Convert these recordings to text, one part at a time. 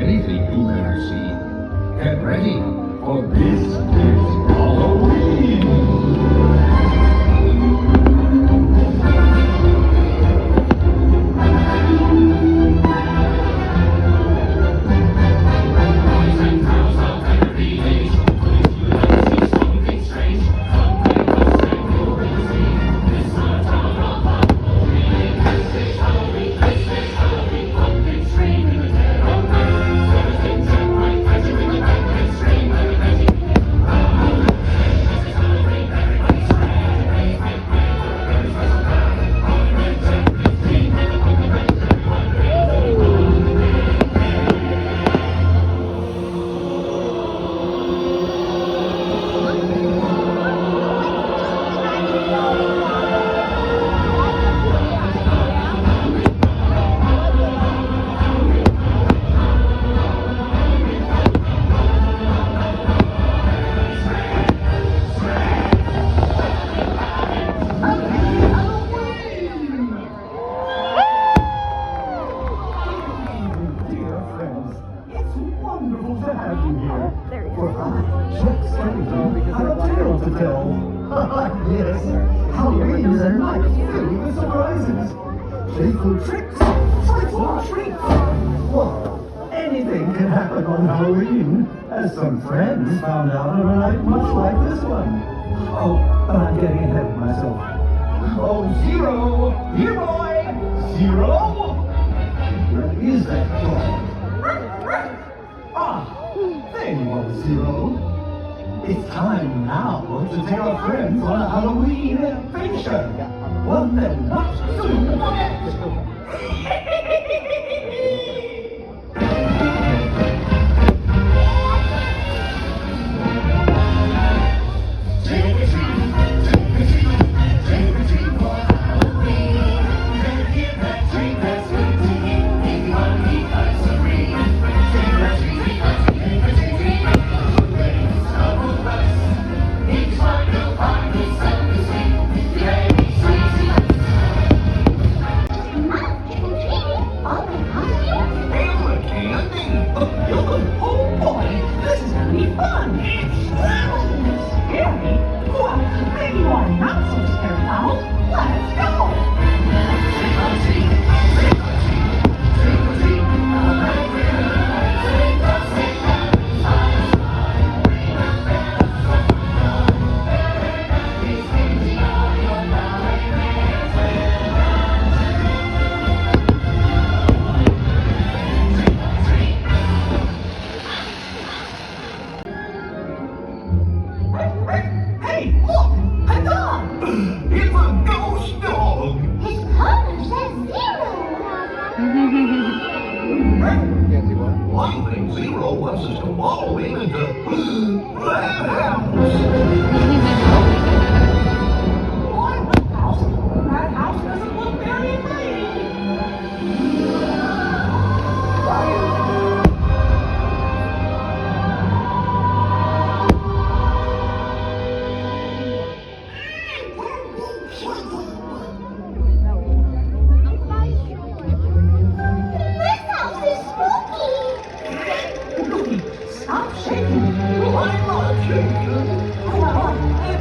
anything you've ever seen. Get ready, for this is Halloween! Jack Skellington, I have a tale to tell. Yes, Halloween is a night filled with surprises. Playful tricks, frightful treats. Well, anything can happen on Halloween, as some friends found out on a night much like this one. Oh, but I'm getting ahead of myself. Oh, Zero! Here, boy! Zero! Where is that dog? There you are, Zero. It's time now to take our friends on a Halloween adventure. One that not soon forget. I think Zero wants us to follow him into that house. That house doesn't look very clean. Stop shaking! I'm not shaking!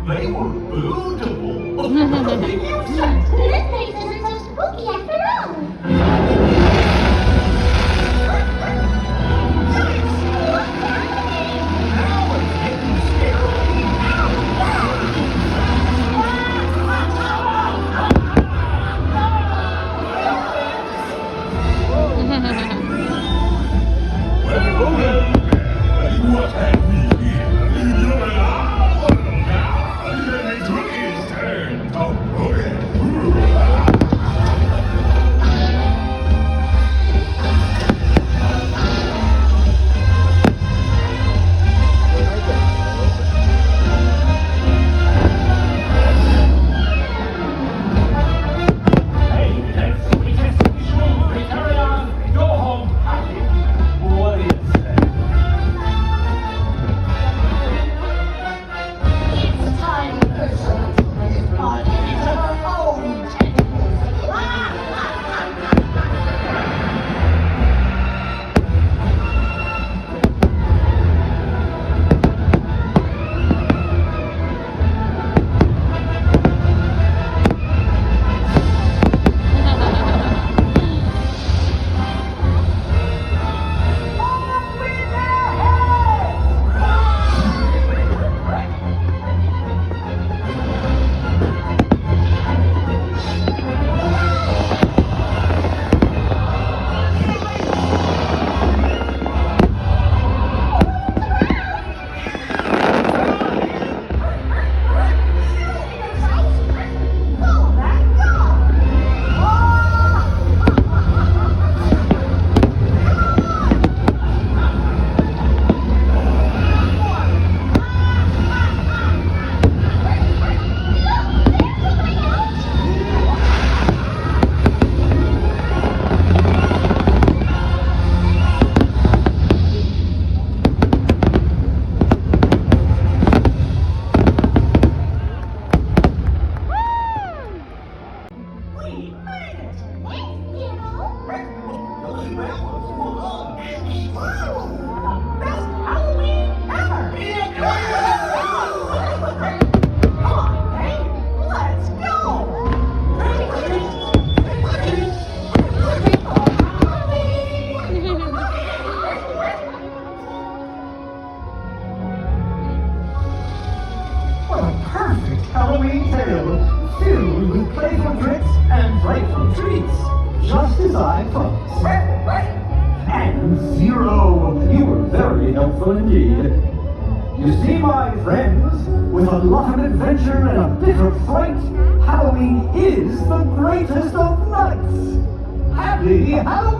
They were beautiful. You said this place isn't so spooky after all. What have we here? It took his turn. Oh, okay. Hey, that's we just carry on. Go home. What is that? It's time for some party to her own tentacles. What a perfect Halloween tale, filled with playful tricks and frightful treats, just as I promised. And Zero, you were very helpful indeed. You see, my friends, with a lot of adventure and a bit of fright, Halloween is the greatest of nights. Happy Halloween!